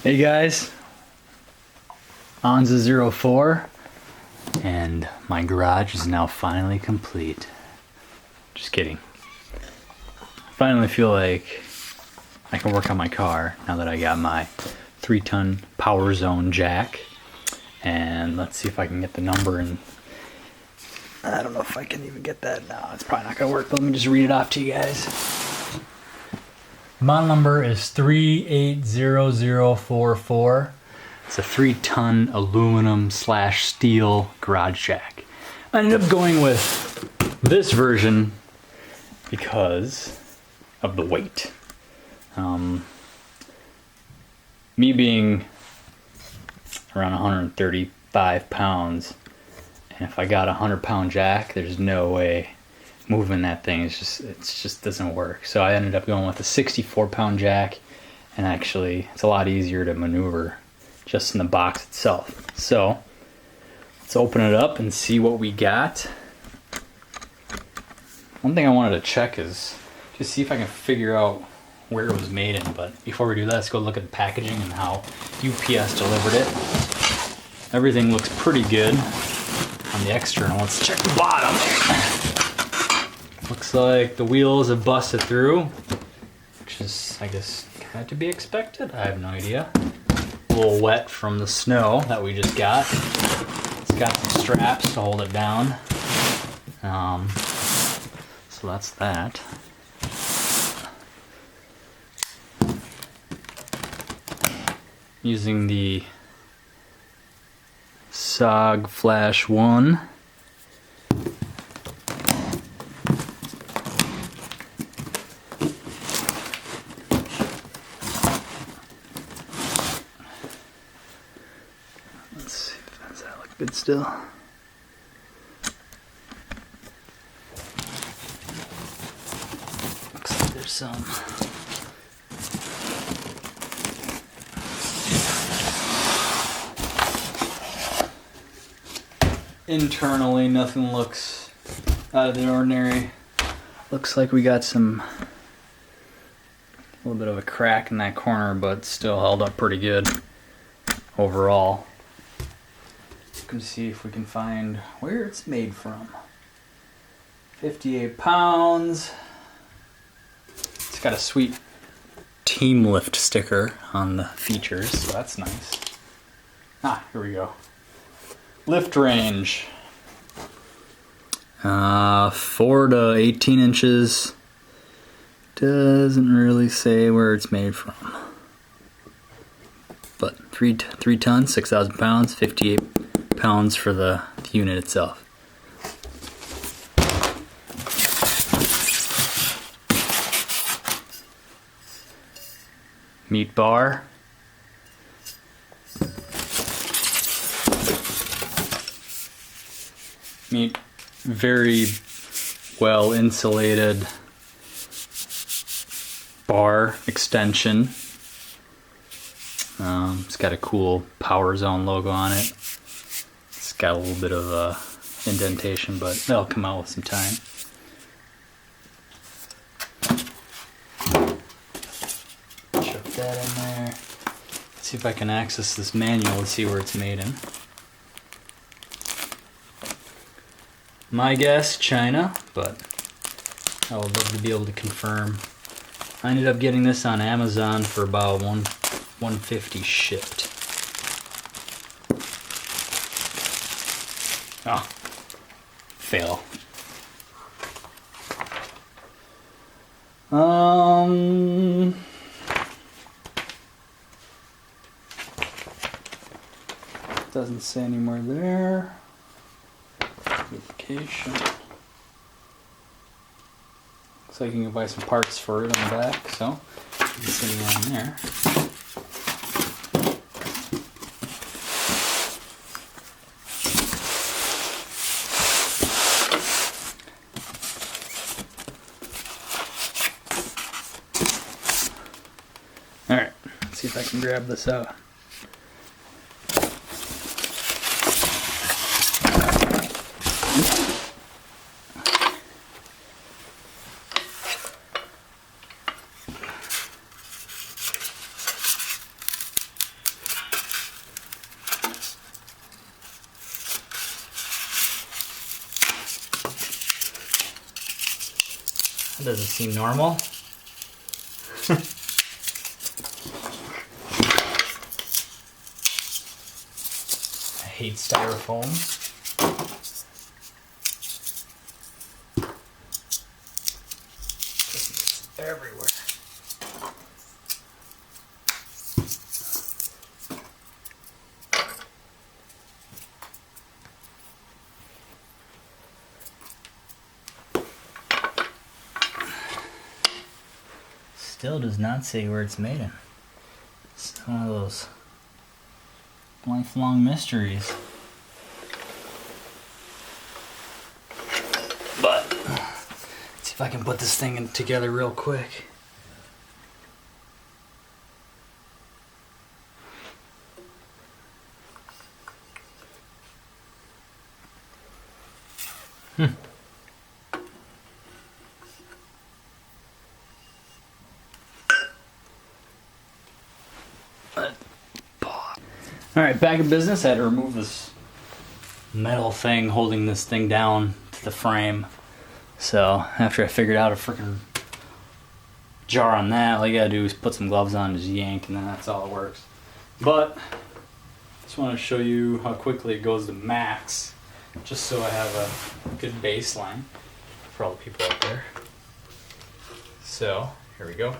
Hey guys, onza04, and my garage is now finally complete. Just kidding. I finally feel like I can work on my car now that I got my 3-ton Powerzone jack. And let's see if I can get the number, and I don't know if I can even get that now. It's probably not gonna work, but let me just read it off to you guys. Model number is 380044. It's a 3-ton aluminum / steel garage jack. I ended up going with this version because of the weight. Me being around 135 pounds, and if I got a 100-pound jack, there's no way moving that thing. It just doesn't work. So I ended up going with a 64-pound jack, and actually it's a lot easier to maneuver just in the box itself. So let's open it up and see what we got. One thing I wanted to check is just see if I can figure out where it was made in, but before we do that, let's go look at the packaging and how UPS delivered it. Everything looks pretty good on the external. Let's check the bottom. Looks like the wheels have busted through, which is, I guess, kind of to be expected. I have no idea. A little wet from the snow that we just got. It's got some straps to hold it down. So that's that. Using the SOG Flash 1. Let's see, does that look good still? Looks like there's some. Internally, nothing looks out of the ordinary. Looks like we got a little bit of a crack in that corner, but still held up pretty good overall. Let's see if we can find where it's made from. 58 pounds. It's got a sweet Team Lift sticker on the features, so that's nice. Here we go. Lift range, 4 to 18 inches. Doesn't really say where it's made from. But 3 tons, 6,000 pounds, 58 pounds for the unit itself. Meat bar. Meat, very well insulated bar extension. It's got a cool Powerzone logo on it. It's got a little bit of a indentation, but that'll come out with some time. Chuck that in there. Let's see if I can access this manual and see where it's made in. My guess, China, but I would love to be able to confirm. I ended up getting this on Amazon for about $150 shipped. Oh, fail. Doesn't say anywhere there. Lubrication. Looks like you can buy some parts for it on the back, so it's sitting on there. Alright, let's see if I can grab this out. That doesn't seem normal. I hate styrofoam. It's everywhere. Still does not say where it's made in. It's one of those lifelong mysteries. But let's see if I can put this thing together real quick. Alright, back in business. I had to remove this metal thing holding this thing down to the frame. So after I figured out a freaking jar on that, all you gotta do is put some gloves on, just yank, and then that's all it works. But I just want to show you how quickly it goes to max, just so I have a good baseline for all the people out there. So here we go.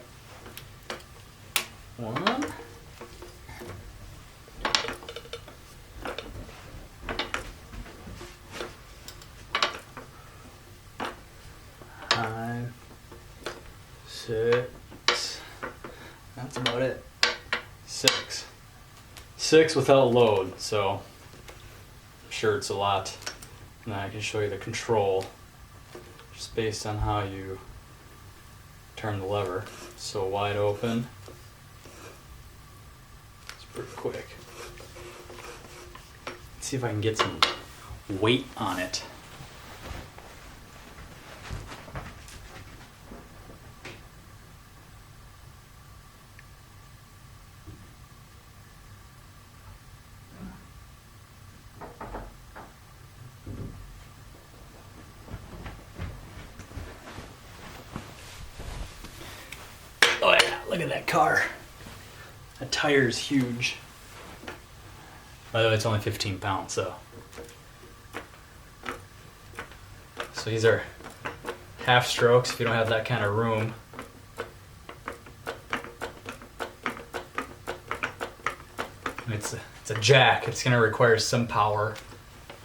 One. Six. That's about it. Six without load, so I'm sure it's a lot. And then I can show you the control just based on how you turn the lever. So wide open. It's pretty quick. Let's see if I can get some weight on it. Oh yeah, look at that car. That tire is huge. By the way, it's only 15 pounds, so. So these are half strokes if you don't have that kind of room. And it's a jack. It's gonna require some power.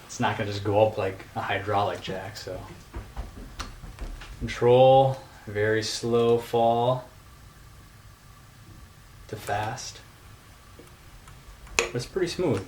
It's not gonna just go up like a hydraulic jack, so. Control, very slow fall to fast. But it's pretty smooth.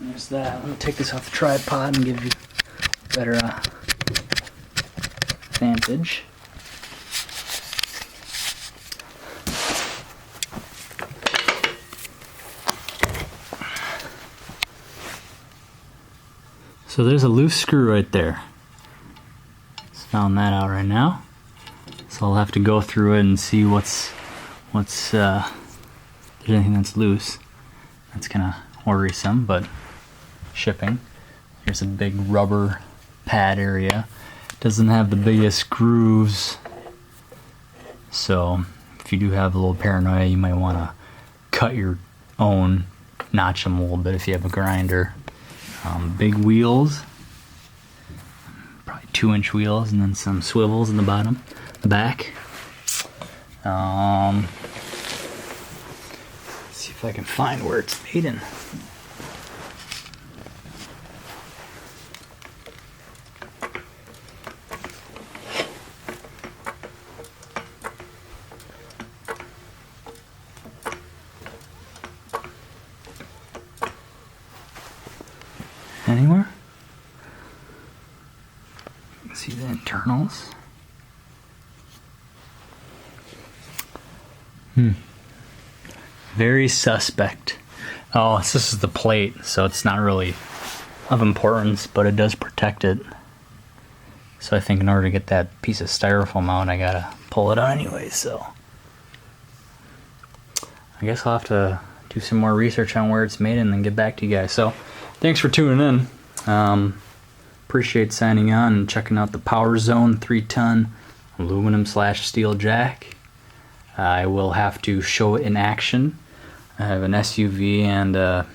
There's that. I'm going to take this off the tripod and give you a better vantage. So there's a loose screw right there. Just found that out right now. So I'll have to go through it and see what's if there's anything that's loose. That's kind of worrisome, but shipping. Here's a big rubber pad area. Doesn't have the biggest grooves, so if you do have a little paranoia, you might want to cut your own, notch them a little bit if you have a grinder. Big wheels, probably 2-inch wheels, and then some swivels in the bottom, the back. Let's see if I can find where it's made in. Anywhere? See the internals. Very suspect. Oh, this is the plate, so it's not really of importance, but it does protect it. So I think in order to get that piece of styrofoam out, I gotta pull it out anyway, so. I guess I'll have to do some more research on where it's made and then get back to you guys. So, thanks for tuning in. Appreciate signing on and checking out the Powerzone 3-ton aluminum/steel jack. I will have to show it in action. I have an SUV and a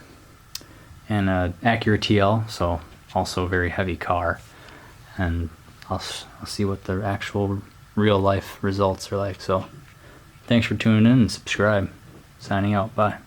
Acura TL, so also a very heavy car. And I'll see what the actual real life results are like. So, thanks for tuning in and subscribe. Signing out. Bye.